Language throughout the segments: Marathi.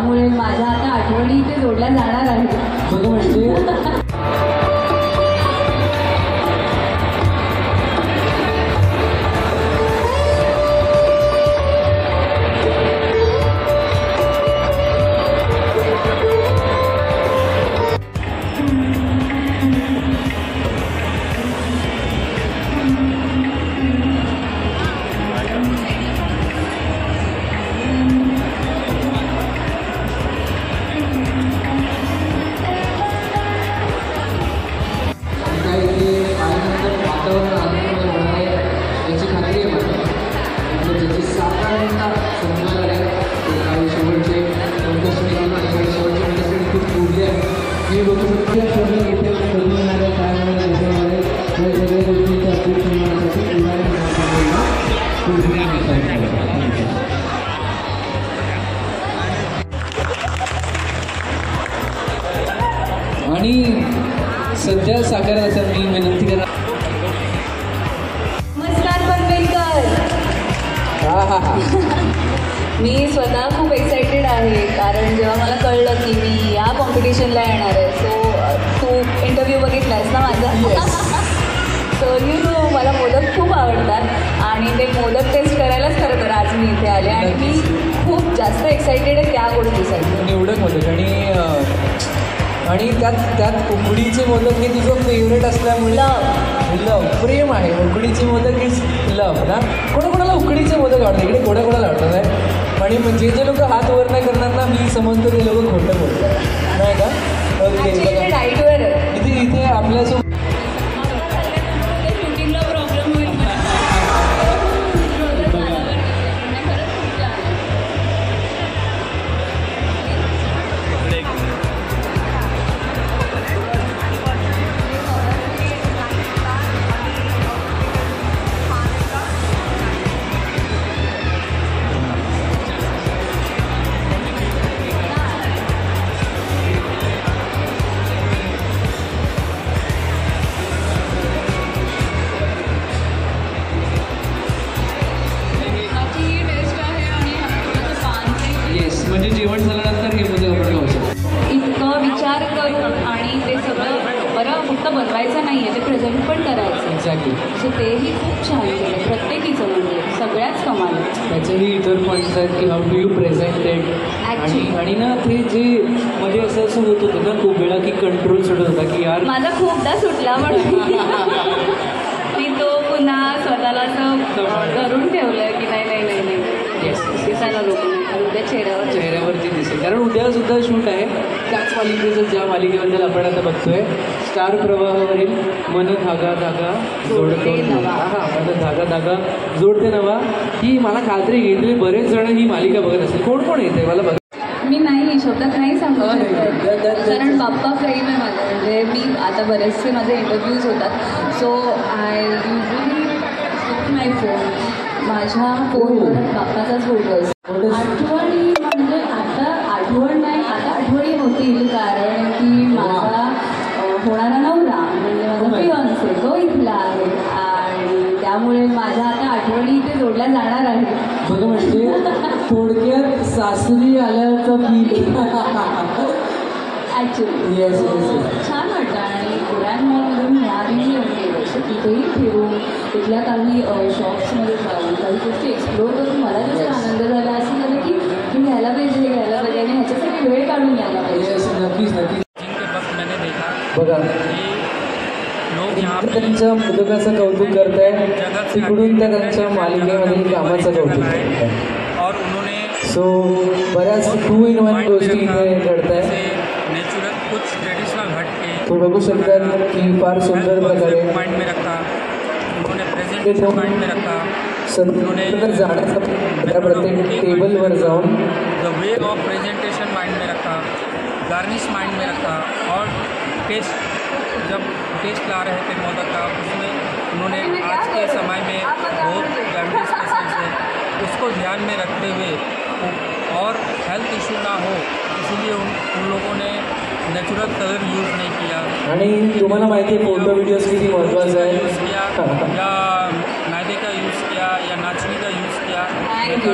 त्यामुळे माझ्या आता आठवणी इथे जोडल्या जाणार आहेत. बघ म्हणजे आणि सध्या साकाराचा मी विनंती करा. नमस्कार पनवेलकर. मी स्वतः खूप एक्सायटेड आहे कारण जेव्हा मला कळलं की मी या कॉम्पिटिशनला येणार आहे. सो तू इंटरव्ह्यू बघितलायस ना माझा. सो मला मोदक खूप आवडतात आणि ते मोदक टेस्ट करायलाच खरं तर आज मी इथे आले आणि मी खूप जास्त एक्सायटेड आहे त्या गोष्टीसाठी. एवढं मोदक आणि त्यात उकडीचे मोदक हे तुझं फेवरेट असल्यामुळे लव प्रेम आहे. उकडीचे मोदक इज लव ना. कोणाकोणाला उकडीचे मोदक आवडतात इकडे कोणाकोणाला आवडतात आहे. आणि जे लोक हात वर नाही करणार ना मी समजतो ते लोक खोटं बोलतात नाही का. ओके डाईटवर इथे आपल्यासोबत म्हणजे जेवण झाल्यानंतर हे मोदक आपण खाऊ शकतो. इतकं विचार करून आणि ते सगळं बरं फक्त बनवायचं नाही आहे ते प्रेझेंट पण करायचं. एक्झॅक्टली. सो तेही खूप छान केलं प्रत्येकीचं म्हणजे सगळ्याच कमाल. त्याच्याही इतर पॉईंट्स आहेत की हाऊ डू यू प्रेझेंटेड आणि ना ते जे म्हणजे असं होत होतं ना खूप वेळा की कंट्रोल सुटत होता की यार माझा खूपदा सुटला म्हणून मी तो पुन्हा स्वतःला असं धरून ठेवलं की नाही नाही नाही नाही दिसायला लोक उद्या चेहऱ्यावरती दिसेल. कारण उद्या सुद्धा शूट आहे त्याच मालिकेचं ज्या मालिकेबद्दल आपण आता बघतोय स्टार प्रवाहावरील मन धागा धागा जोडते नवा. मन धागा धागा जोडते नवा. ही मला खात्री घेतली बरेच जण ही मालिका बघत असेल. कोण कोण येते मला बघ. मी नाही शब्दात नाही सांगू शकत कारण बाप्पा प्रेम आहे माझं. म्हणजे मी आता बरेचसे माझे इंटरव्ह्यूज होतात. So I usually my phone माझ्या फोनवर बाप्पाचाच फोटो असतो. आठवणी म्हणजे आता आठवण नाही आता आठवणी होतील कारण की माझा होणारा नवरा म्हणजे माझा फियॉन्से तो इथला आहे आणि त्यामुळे माझ्या आता आठवणी इथे जोडल्या जाणार आहेत. बघ म्हणजे थोडक्यात सासरी आल्याचं फील ॲक्च्युली. येस छान वाटतं आणि कोरॅन मॉलमधून मिळाली तिथेही फिरून तिथल्या काही शॉप्समध्ये जाऊन काही गोष्टी एक्सप्लोर करून मला जास्त आनंद झाला. असं झालं की मी घ्यायला पाहिजे आणि ह्याच्यासाठी वेळ काढून घ्यायला पाहिजे. नक्कीच बघा त्यांच्या मोदकाचं कौतुक करताय तिकडून त्या त्यांच्या मालिकेमधील कामाचं कौतुक करताय. सो बऱ्याच 2 in 1 गोष्टी इथे घडताय. तो बघू शकतात की फार सुंदर प्रकारे जाण्याचा प्रत्येक टेबलवर जाऊन the way of presentation mind में रखा, गार्निश माइंड में रखा और टेस्ट जब टेस्ट ला रहे थे मोदक का उसमें उन्होंने आज के समय में बहुत फैमिली स्पेशल्स है उसको ध्यान में रखते हुए और हेल्थ इशू ना हो इसलिए उन लोगों ने नेचुरल कलर यूज़ नहीं किया. आणि तुम्हाला माहिती आहे फोटो व्हिडिओज किती महत्त्वाचं आहे. या मैदे का यूज़ किया या नाचनी का यूज़ किया।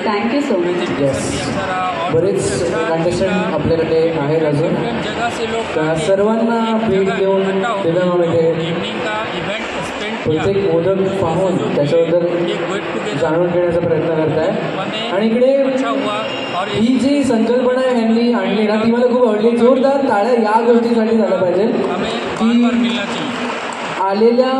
Thank you so much. Presentation भी अच्छा रहा और बरेच कंटेस्टंट आपल्याकडे आहेत अजून. डिफरेंट जगह से लोग तर सर्वांना भेट देऊन दिव्यांगामध्ये इवनिंग का इवेंट स्पेंड किया। प्रत्येक मोदक पाहून त्याच्याबद्दल एक गेट टुगेदर जाणून घेण्याचा प्रयत्न करताय. आणि इकडे अच्छा हुआ और ही जी संकल्पना यांनी आणली ना ती मला खूप आवडली. जोरदार टाळ्या या गोष्टीसाठी झाल्या पाहिजे हमें बार बार मिलना चाहिए. आलेल्या